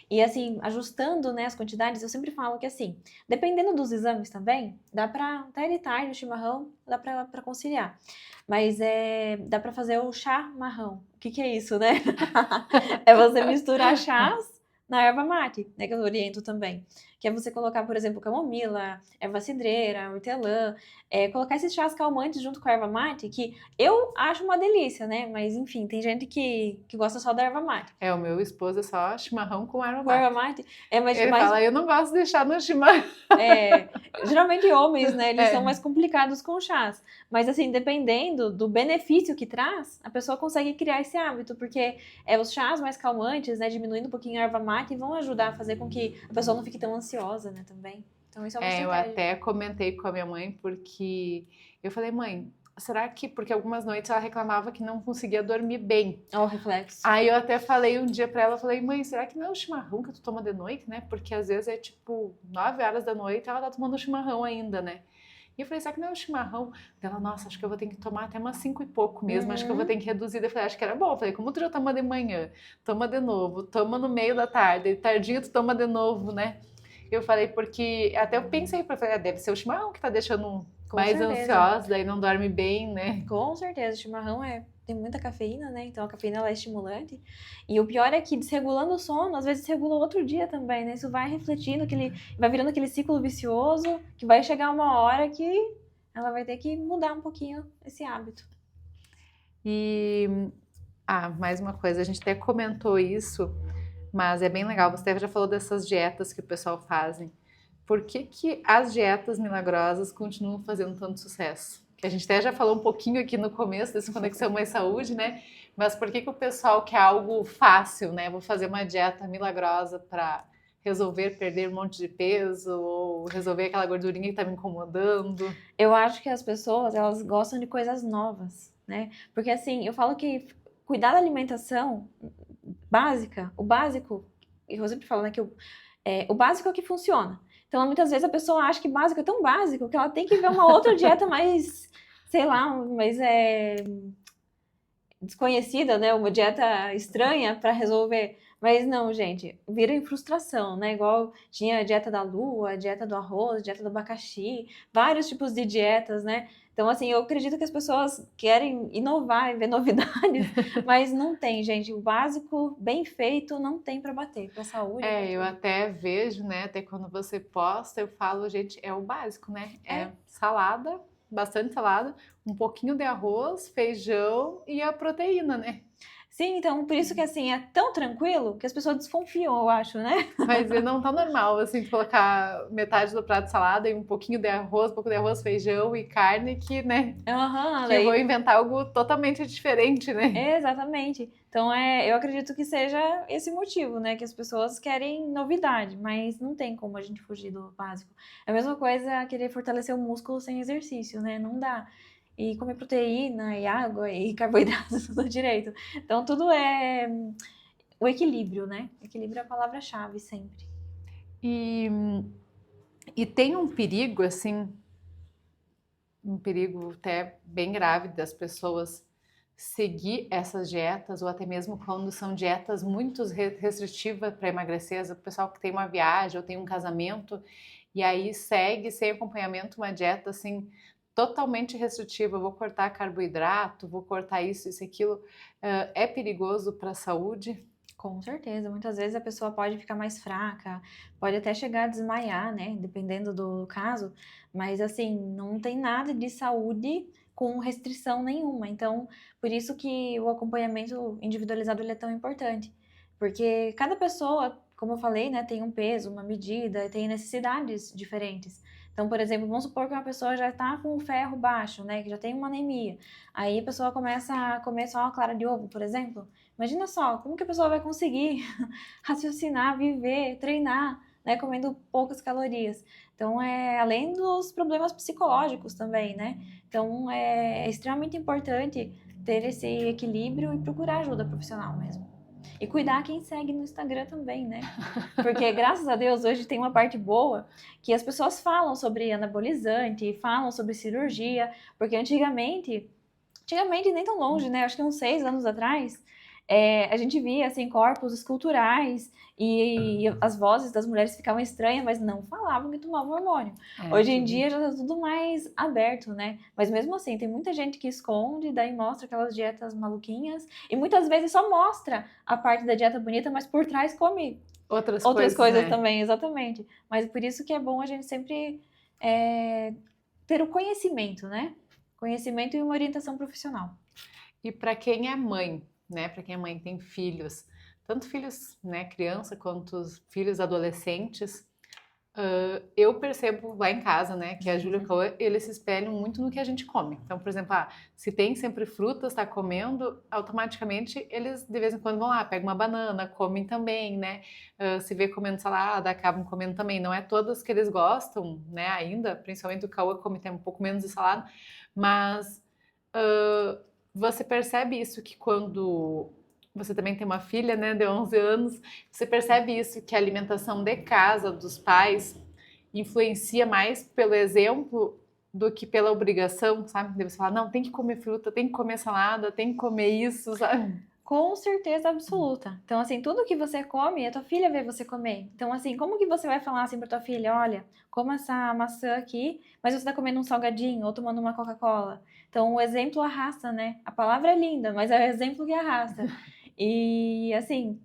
S2: E assim, ajustando, né, as quantidades, eu sempre falo que assim, dependendo dos exames também, dá para até de tarde o chimarrão, dá para conciliar. Mas dá para fazer o chá marrão. O que é isso, né? É você misturar chás na erva mate, né, que eu oriento também. Que é você colocar, por exemplo, camomila, erva cidreira, hortelã, colocar esses chás calmantes junto com a erva mate, que eu acho uma delícia, né? Mas enfim, tem gente que gosta só da erva mate.
S1: O meu esposo é só chimarrão com erva
S2: Com
S1: mate.
S2: erva mate?
S1: Ele fala, eu não gosto de deixar no chimarrão.
S2: Geralmente homens, né, eles são mais complicados com chás. Mas assim, dependendo do benefício que traz, a pessoa consegue criar esse hábito, porque os chás mais calmantes, né, diminuindo um pouquinho a erva mate, vão ajudar a fazer com que a pessoa não fique tão ansiosa, né, também. Então isso é uma estratégia.
S1: Eu até comentei com a minha mãe, porque eu falei, mãe, será que... Porque algumas noites ela reclamava que não conseguia dormir bem.
S2: O reflexo.
S1: Aí eu até falei um dia pra ela, falei, mãe, será que não é o chimarrão que tu toma de noite, né? Porque às vezes é tipo 9 horas da noite e ela tá tomando chimarrão ainda, né? E eu falei, será que não é o chimarrão? Ela, nossa, acho que eu vou ter que tomar até umas 5 e pouco mesmo, acho que eu vou ter que reduzir. Eu falei, acho que era bom. Eu falei, como tu já toma de manhã, toma de novo, toma no meio da tarde, tardinho tu toma de novo, né? Eu falei, porque até eu pensei, falei, deve ser o chimarrão que tá deixando mais ansiosa, daí não dorme bem, né?
S2: Com certeza, o chimarrão tem muita cafeína, né? Então a cafeína ela é estimulante. E o pior é que desregulando o sono, às vezes desregula outro dia também, né? Isso vai refletindo, vai virando aquele ciclo vicioso, que vai chegar uma hora que ela vai ter que mudar um pouquinho esse hábito.
S1: E, mais uma coisa, a gente até comentou isso, mas é bem legal, você já falou dessas dietas que o pessoal fazem. Por que as dietas milagrosas continuam fazendo tanto sucesso? Que a gente até já falou um pouquinho aqui no começo desse Conexão Mais Saúde, né? Mas por que o pessoal quer algo fácil, né? Vou fazer uma dieta milagrosa para resolver perder um monte de peso ou resolver aquela gordurinha que está me incomodando?
S2: Eu acho que as pessoas, elas gostam de coisas novas, né? Porque assim, eu falo que cuidar da alimentação básica, o básico, eu sempre falo, né, que o básico é o que funciona. Então, muitas vezes a pessoa acha que básico é tão básico que ela tem que ver uma outra dieta mais, sei lá, mais desconhecida, né? Uma dieta estranha para resolver. Mas não, gente, vira em frustração, né? Igual tinha a dieta da lua, a dieta do arroz, a dieta do abacaxi, vários tipos de dietas, né? Então, assim, eu acredito que as pessoas querem inovar e ver novidades, mas não tem, gente. O básico, bem feito, não tem para bater, para saúde.
S1: Eu até vejo, né? Até quando você posta, eu falo, gente, é o básico, né? Salada, bastante salada, um pouquinho de arroz, feijão e a proteína, né?
S2: Sim, então por isso que assim é tão tranquilo que as pessoas desconfiam, eu acho, né?
S1: Mas não tá normal, assim, tu colocar metade do prato de salada e um pouquinho de arroz, um pouco de arroz, feijão e carne, que, né,
S2: Aham,
S1: que eu vou
S2: daí
S1: inventar algo totalmente diferente, né?
S2: exatamente. Então, eu acredito que seja esse motivo, né? Que as pessoas querem novidade, mas não tem como a gente fugir do básico. É a mesma coisa querer fortalecer o músculo sem exercício, né? Não dá. E comer proteína e água e carboidrato, tudo direito. Então, tudo é o equilíbrio, né? Equilíbrio é a palavra-chave sempre.
S1: E, e tem um perigo, assim, um perigo até bem grave das pessoas seguir essas dietas, ou até mesmo quando são dietas muito restritivas para emagrecer, o pessoal que tem uma viagem ou tem um casamento, e aí segue sem acompanhamento uma dieta assim totalmente restritiva, eu vou cortar carboidrato, vou cortar isso, aquilo, é perigoso para a saúde?
S2: Com certeza, muitas vezes a pessoa pode ficar mais fraca, pode até chegar a desmaiar, né? Dependendo do caso, mas assim, não tem nada de saúde com restrição nenhuma. Então, por isso que o acompanhamento individualizado ele é tão importante, porque cada pessoa, como eu falei, né, tem um peso, uma medida, tem necessidades diferentes. Então, por exemplo, vamos supor que uma pessoa já está com o ferro baixo, né, que já tem uma anemia. Aí a pessoa começa a comer só uma clara de ovo, por exemplo. Imagina só, como que a pessoa vai conseguir raciocinar, viver, treinar, né, comendo poucas calorias? Então, além dos problemas psicológicos também, né? Então, é extremamente importante ter esse equilíbrio e procurar ajuda profissional mesmo. E cuidar quem segue no Instagram também, né? Porque, graças a Deus, hoje tem uma parte boa que as pessoas falam sobre anabolizante, falam sobre cirurgia, porque antigamente nem tão longe, né? Acho que uns 6 anos atrás, a gente via assim corpos esculturais e as vozes das mulheres ficavam estranhas, mas não falavam que tomavam hormônio. Hoje em dia já tá tudo mais aberto, né? Mas mesmo assim, tem muita gente que esconde, daí mostra aquelas dietas maluquinhas e muitas vezes só mostra a parte da dieta bonita, mas por trás come outras coisas
S1: né?
S2: também, exatamente. Mas por isso que é bom a gente sempre ter o conhecimento, né? Conhecimento e uma orientação profissional.
S1: E para quem é mãe, né? Para quem é mãe tem filhos, tanto filhos, né, criança, quanto os filhos adolescentes, eu percebo lá em casa, né, que a Júlia e o Cauã, eles se espelham muito no que a gente come. Então, por exemplo, se tem sempre frutas, está comendo, automaticamente eles de vez em quando vão lá, pegam uma banana, comem também, né? Se vê comendo salada, acabam comendo também. Não é todas que eles gostam, né, ainda, principalmente o Cauã come tem um pouco menos de salada, mas você percebe isso que quando você também tem uma filha, né, de 11 anos, você percebe isso que a alimentação de casa dos pais influencia mais pelo exemplo do que pela obrigação, sabe? Deve falar, não, tem que comer fruta, tem que comer salada, tem que comer isso, sabe?
S2: Com certeza absoluta. Então, assim, tudo que você come, a tua filha vê você comer. Então, assim, como que você vai falar assim pra tua filha, olha, coma essa maçã aqui, mas você tá comendo um salgadinho ou tomando uma Coca-Cola? Então, o exemplo arrasta, né? A palavra é linda, mas é o exemplo que arrasta. E, assim,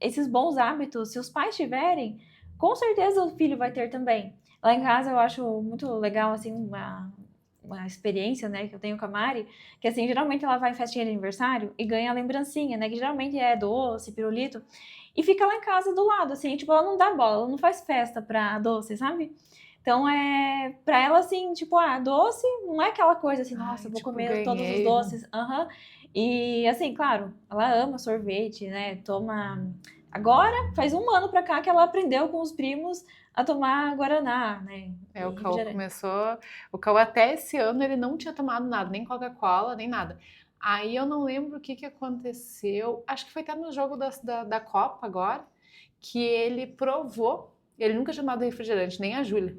S2: esses bons hábitos, se os pais tiverem, com certeza o filho vai ter também. Lá em casa eu acho muito legal, assim, uma experiência, né, que eu tenho com a Mari, que assim, geralmente ela vai em festinha de aniversário e ganha a lembrancinha, né, que geralmente é doce, pirulito, e fica lá em casa do lado, assim, tipo, ela não dá bola, ela não faz festa pra doce, sabe? Então, pra ela, assim, tipo, doce não é aquela coisa assim, nossa,
S1: Ai,
S2: vou
S1: tipo,
S2: comer todos os
S1: ganhei.
S2: doces, aham. E, assim, claro, ela ama sorvete, né, toma... Agora, faz 1 ano pra cá que ela aprendeu com os primos a tomar Guaraná, né,
S1: O
S2: e
S1: Cauã
S2: refrigerante.
S1: começou. O Cauã até esse ano ele não tinha tomado nada, nem Coca-Cola, nem nada. Aí eu não lembro o que aconteceu. Acho que foi até no jogo da Copa agora, que ele provou. Ele nunca tinha tomado refrigerante, nem a Júlia.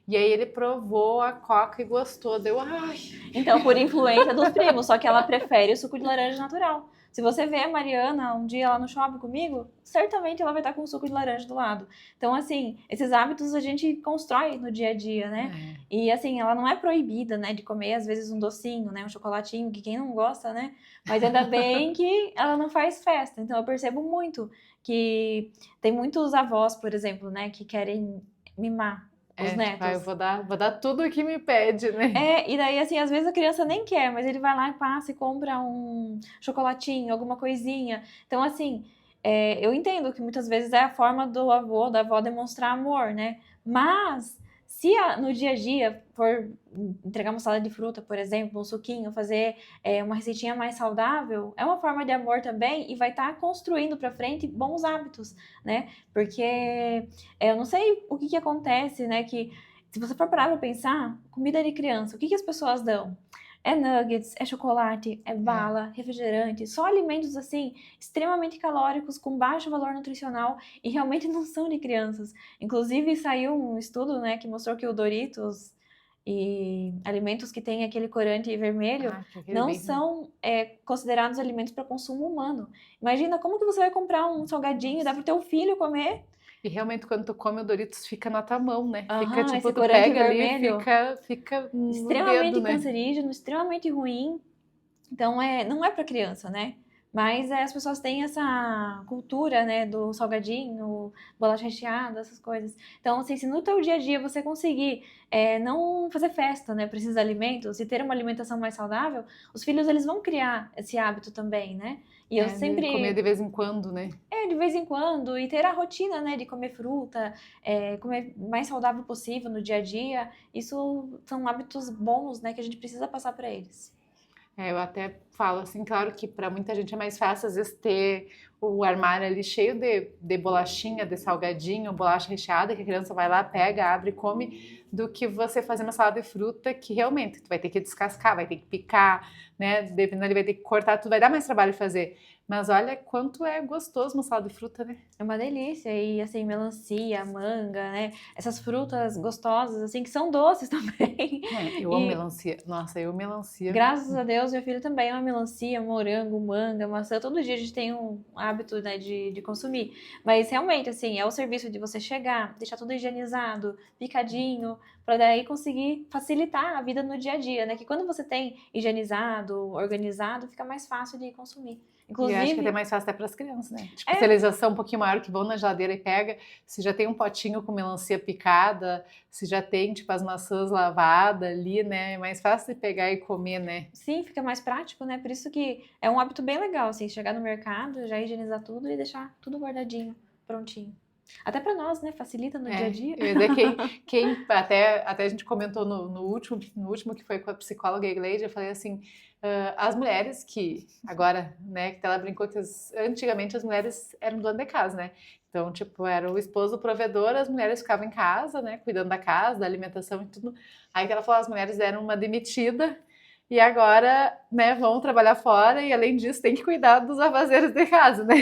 S1: E aí ele provou a Coca e gostou. Deu, ai.
S2: Então, por influência dos primos, só que ela prefere o suco de laranja natural. Se você vê a Mariana um dia lá no shopping comigo, certamente ela vai estar com o suco de laranja do lado. Então, assim, esses hábitos a gente constrói no dia a dia, né? E, assim, ela não é proibida, né, de comer, às vezes, um docinho, né, um chocolatinho, que quem não gosta, né? Mas ainda bem que ela não faz festa. Então, eu percebo muito que tem muitos avós, por exemplo, né, que querem mimar os
S1: Tipo, eu
S2: netos.
S1: vou dar tudo o que me pede, né?
S2: E daí, assim, às vezes a criança nem quer, mas ele vai lá e passa e compra um chocolatinho, alguma coisinha. Então, assim, eu entendo que muitas vezes é a forma do avô, da avó demonstrar amor, né? Mas, se no dia a dia for entregar uma salada de fruta, por exemplo, um suquinho, fazer uma receitinha mais saudável, é uma forma de amor também e vai estar construindo para frente bons hábitos, né? Porque eu não sei o que acontece, né? Que se você for parar pra pensar, comida de criança, o que as pessoas dão? É nuggets, é chocolate, é
S1: É.
S2: bala, refrigerante, só alimentos assim, extremamente calóricos, com baixo valor nutricional e realmente não são de crianças. Inclusive saiu um estudo, né, que mostrou que o Doritos e alimentos que têm aquele corante vermelho
S1: Que aquele
S2: não
S1: bem ruim.
S2: são considerados alimentos para consumo humano. Imagina como que você vai comprar um salgadinho e dá
S1: Nossa.
S2: pro teu filho comer?
S1: E realmente quando tu come o Doritos fica na tua mão, né? Fica
S2: Aham,
S1: tipo,
S2: esse
S1: tu
S2: corante
S1: pega ali e
S2: vermelho
S1: fica no dedo,
S2: extremamente
S1: né?
S2: cancerígeno, extremamente ruim. Então, não é para criança, né? Mas as pessoas têm essa cultura, né, do salgadinho, bolacha recheada, essas coisas. Então, assim, se no teu dia a dia você conseguir não fazer festa, né, para esses alimentos e ter uma alimentação mais saudável, os filhos, eles vão criar esse hábito também, né? E eu
S1: De comer
S2: sempre
S1: de vez em quando, né?
S2: de vez em quando, e ter a rotina, né, de comer fruta, comer mais saudável possível no dia a dia, isso são hábitos bons, né, que a gente precisa passar para eles.
S1: Eu até falo assim, claro que para muita gente é mais fácil às vezes ter o armário ali cheio de bolachinha, de salgadinho, bolacha recheada, que a criança vai lá, pega, abre e come, do que você fazer uma salada de fruta que realmente tu vai ter que descascar, vai ter que picar, né? Dependendo, ele vai ter que cortar, tudo vai dar mais trabalho fazer. Mas olha quanto é gostoso uma salada de fruta, né?
S2: É uma delícia, e assim, melancia, manga, né, essas frutas gostosas, assim, que são doces também.
S1: Eu amo
S2: E
S1: melancia. Nossa, eu melancia.
S2: graças a Deus, meu filho também ama melancia, morango, manga, maçã. Todo dia a gente tem um hábito, né, de consumir. Mas realmente, assim, é o serviço de você chegar, deixar tudo higienizado, picadinho, para daí conseguir facilitar a vida no dia a dia, né? Que quando você tem higienizado, organizado, fica mais fácil de consumir.
S1: E eu acho que é até
S2: Inclusive,
S1: mais fácil até para as crianças, né? Tipo, se
S2: é,
S1: eles já são um pouquinho maior que vão na geladeira e pega, se já tem um potinho com melancia picada, se já tem, tipo, as maçãs lavadas ali, né? É mais fácil de pegar e comer, né?
S2: sim, fica mais prático, né? Por isso que é um hábito bem legal, assim, chegar no mercado, já higienizar tudo e deixar tudo guardadinho, prontinho. Até para nós, né? Facilita no dia a dia.
S1: Eu ia dizer, quem até a gente comentou no último que foi com a psicóloga Egleide, eu falei assim, as mulheres que agora, né, que ela brincou que antigamente as mulheres eram donas de casa, né? Então, tipo, era o esposo o provedor, as mulheres ficavam em casa, né, cuidando da casa, da alimentação e tudo. Aí que ela falou, as mulheres eram uma demitida e agora, né, vão trabalhar fora e além disso tem que cuidar dos afazeres de casa, né?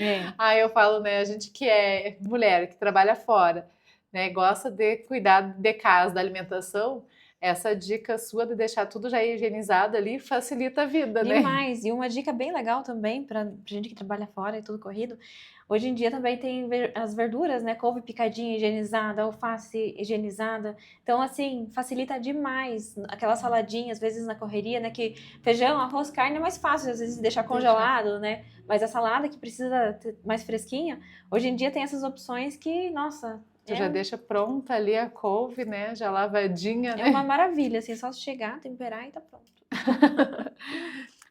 S2: É.
S1: Aí eu falo, né, a gente que é mulher, que trabalha fora, né, gosta de cuidar de casa, da alimentação, essa dica sua de deixar tudo já higienizado ali facilita a vida, né?
S2: Demais. E uma dica bem legal também para gente que trabalha fora e tudo corrido. Hoje em dia também tem as verduras, né? Couve picadinha higienizada, alface higienizada. Então, assim, facilita demais aquela saladinha, às vezes na correria, né? Que feijão, arroz, carne é mais fácil, às vezes, deixar
S1: Deixar.
S2: congelado, né? Mas a salada que precisa ter mais fresquinha, hoje em dia tem essas opções que, nossa,
S1: Tu já deixa pronta ali a couve, né, já lavadinha,
S2: é uma
S1: né?
S2: maravilha, assim, é só chegar, temperar e tá pronto.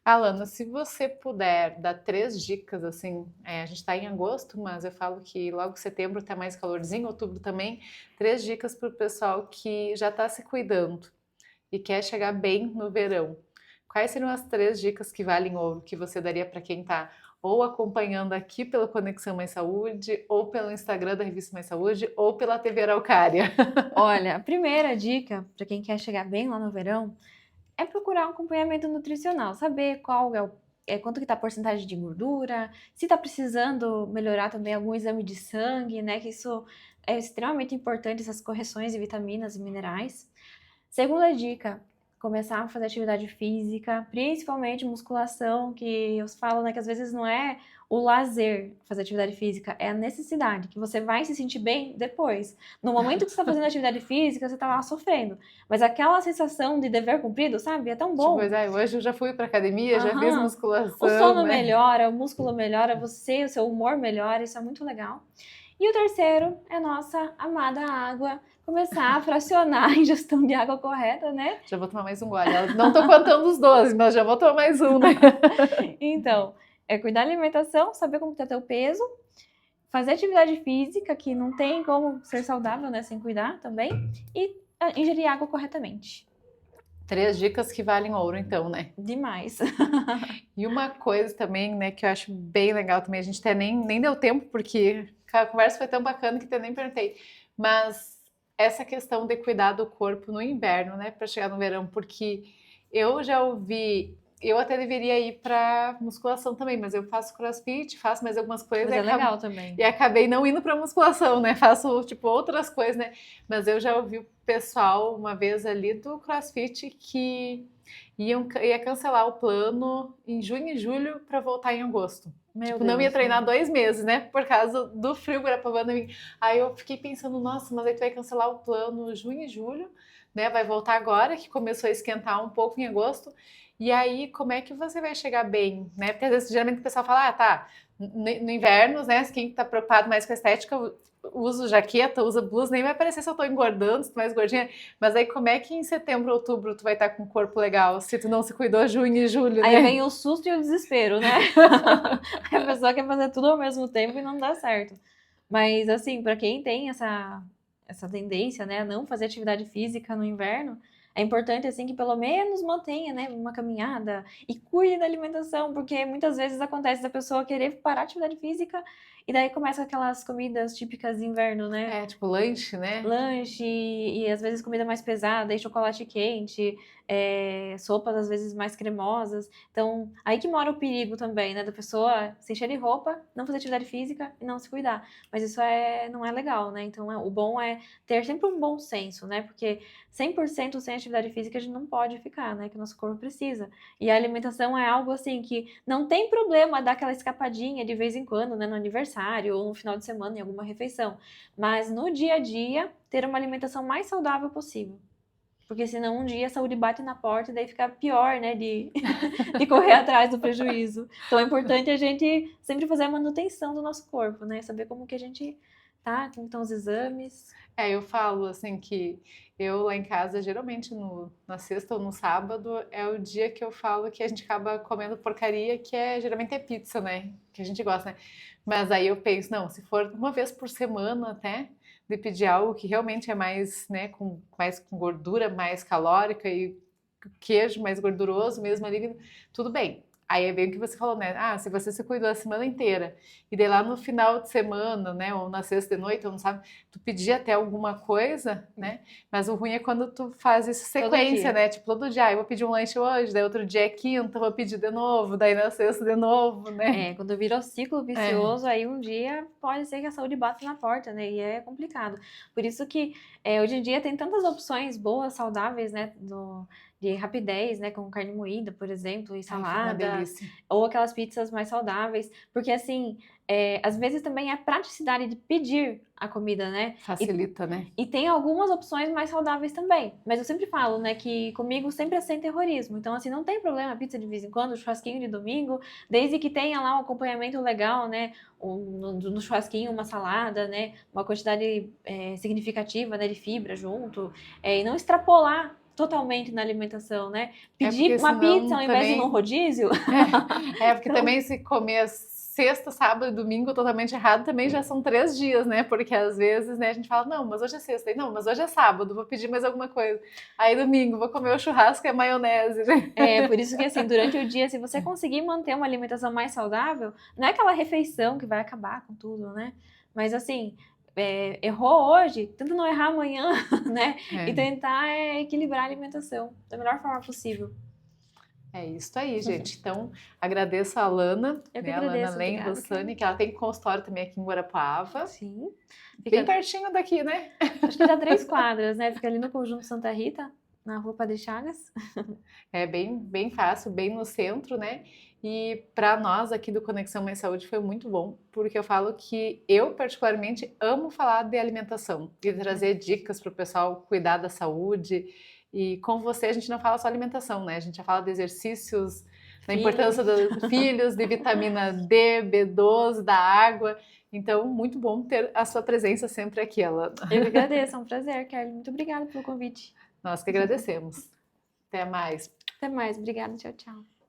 S1: Alana, se você puder dar 3 dicas, assim, a gente está em agosto, mas eu falo que logo setembro tá mais calorzinho, outubro também, 3 dicas para o pessoal que já está se cuidando e quer chegar bem no verão. Quais seriam as 3 dicas que valem ouro que você daria para quem está ou acompanhando aqui pela Conexão Mais Saúde, ou pelo Instagram da Revista Mais Saúde, ou pela TV Araucária?
S2: Olha, a primeira dica para quem quer chegar bem lá no verão é procurar um acompanhamento nutricional, saber qual quanto que tá a porcentagem de gordura, se está precisando melhorar também algum exame de sangue, né? Que isso é extremamente importante, essas correções de vitaminas e minerais. Segunda dica, começar a fazer atividade física, principalmente musculação, que eu falo, né, que às vezes não é o lazer fazer atividade física, é a necessidade, que você vai se sentir bem depois. No momento que você está fazendo atividade física, você está lá sofrendo, mas aquela sensação de dever cumprido, sabe, é tão
S1: Tipo,
S2: bom.
S1: hoje eu já fui para academia, já fiz
S2: Aham. O
S1: musculação,
S2: sono
S1: né?
S2: melhora, o músculo melhora, você, o seu humor melhora, isso é muito legal. E o terceiro é a nossa amada água. Começar a fracionar a ingestão de água correta, né?
S1: Já vou tomar mais um gole. Não tô contando os 12, mas já vou tomar mais um, né?
S2: Então, é cuidar da alimentação, saber como tá teu peso, fazer atividade física, que não tem como ser saudável, né, sem cuidar também, e ingerir água corretamente.
S1: 3 dicas que valem ouro, então, né?
S2: Demais.
S1: E uma coisa também, né, que eu acho bem legal também, a gente até nem deu tempo, porque a conversa foi tão bacana que até nem perguntei, mas essa questão de cuidar do corpo no inverno, né, para chegar no verão, porque eu já ouvi, eu até deveria ir para musculação também, mas eu faço crossfit, faço mais algumas coisas
S2: Mas é legal também.
S1: e acabei não indo para musculação, né, faço tipo outras coisas, né, mas eu já ouvi o pessoal uma vez ali do crossfit que ia cancelar o plano em junho e julho para voltar em agosto.
S2: Meu
S1: Tipo, não ia
S2: Deus,
S1: treinar
S2: né?
S1: 2 meses, né? Por causa do frio Guarapavana. Aí eu fiquei pensando, nossa, mas aí tu vai cancelar o plano junho e julho, né? Vai voltar agora, que começou a esquentar um pouco em agosto. E aí, como é que você vai chegar bem, né? Porque às vezes, geralmente o pessoal fala, ah, tá, no inverno, né? Quem tá preocupado mais com a estética, usa jaqueta, usa blusa, nem vai parecer se eu tô engordando, se tu mais gordinha. Mas aí como é que em setembro, outubro tu vai estar com um corpo legal, se tu não se cuidou junho e julho,
S2: Aí
S1: né?
S2: vem o susto e o desespero, né? Aí a pessoa quer fazer tudo ao mesmo tempo e não dá certo. Mas, assim, para quem tem essa tendência, né, a não fazer atividade física no inverno, é importante, assim, que pelo menos mantenha, né, uma caminhada e cuide da alimentação, porque muitas vezes acontece da pessoa querer parar a atividade física e daí começa aquelas comidas típicas de inverno, né?
S1: É, tipo lanche, né?
S2: Lanche e às vezes comida mais pesada, e chocolate quente, sopas às vezes mais cremosas. Então, aí que mora o perigo também, né? Da pessoa se encher de roupa, não fazer atividade física e não se cuidar. Mas isso não é legal, né? Então, o bom é ter sempre um bom senso, né? Porque 100% sem atividade física a gente não pode ficar, né? Que o nosso corpo precisa. E a alimentação é algo assim que não tem problema dar aquela escapadinha de vez em quando, né? No aniversário ou no final de semana em alguma refeição. Mas no dia a dia, ter uma alimentação mais saudável possível. Porque senão um dia a saúde bate na porta e daí fica pior, né, de correr atrás do prejuízo. Então é importante a gente sempre fazer a manutenção do nosso corpo, né? Saber como que a gente tá, como estão os exames.
S1: É, eu falo assim que eu lá em casa, geralmente na sexta ou no sábado, é o dia que eu falo que a gente acaba comendo porcaria, que geralmente é pizza, né? Que a gente gosta, né? Mas aí eu penso, não, se for uma vez por semana até, de pedir algo que realmente é mais, né, mais com gordura, mais calórica e queijo mais gorduroso mesmo ali, tudo bem. Aí é bem o que você falou, né? Ah, se você se cuidou a semana inteira e daí lá no final de semana, né, ou na sexta de noite, ou não sabe, tu pedir até alguma coisa, né? Mas o ruim é quando tu faz isso sequência, né? Tipo, todo dia, eu vou pedir um lanche hoje, daí outro dia é quinta, vou pedir de novo, daí na sexta de novo, né?
S2: Quando vira o ciclo
S1: É.
S2: vicioso, aí um dia pode ser que a saúde bata na porta, né? E é complicado. Por isso que hoje em dia tem tantas opções boas, saudáveis, né? De rapidez, né? Como carne moída, por exemplo, e
S1: Ai, fica uma
S2: salada.
S1: delícia.
S2: Ou aquelas pizzas mais saudáveis. Porque, assim, às vezes também é a praticidade de pedir a comida, né?
S1: Facilita, né?
S2: E tem algumas opções mais saudáveis também. Mas eu sempre falo, né, que comigo sempre é sem terrorismo. Então, assim, não tem problema pizza de vez em quando, churrasquinho de domingo, desde que tenha lá um acompanhamento legal, né? No churrasquinho, uma salada, né? Uma quantidade significativa, né, de fibra junto. E não extrapolar totalmente na alimentação, né? Pedir uma pizza ao invés de ir num rodízio.
S1: Porque também se comer sexta, sábado e domingo totalmente errado, também já são 3 dias, né? Porque às vezes, né, a gente fala, não, mas hoje é sexta, não, mas hoje é sábado, vou pedir mais alguma coisa. Aí domingo, vou comer o churrasco e a maionese, né?
S2: Por isso que assim, durante o dia, se você conseguir manter uma alimentação mais saudável, não é aquela refeição que vai acabar com tudo, né? Mas assim, errou hoje, tenta não errar amanhã, né? E tentar equilibrar a alimentação da melhor forma possível.
S1: É isso aí, gente. Então, agradeço a Alana,
S2: Eu que
S1: né? A Alana
S2: agradeço,
S1: Len
S2: obrigada,
S1: Rossani, que ela tem consultório também aqui em Guarapuava.
S2: Sim.
S1: Bem pertinho daqui, né?
S2: Acho que dá 3 quadras, né? Fica ali no Conjunto Santa Rita, na Rua Padre Chagas.
S1: É bem fácil, bem no centro, né? E para nós aqui do Conexão Mais Saúde foi muito bom, porque eu falo que eu particularmente amo falar de alimentação e trazer dicas para o pessoal cuidar da saúde. E com você a gente não fala só alimentação, né? A gente já fala de exercícios, da importância dos filhos, de vitamina D, B12, da água. Então, muito bom ter a sua presença sempre aqui, Alana.
S2: Eu que agradeço, é um prazer, Kelly. Muito obrigada pelo convite.
S1: Nós que agradecemos. Até mais.
S2: Até mais, obrigada, tchau, tchau.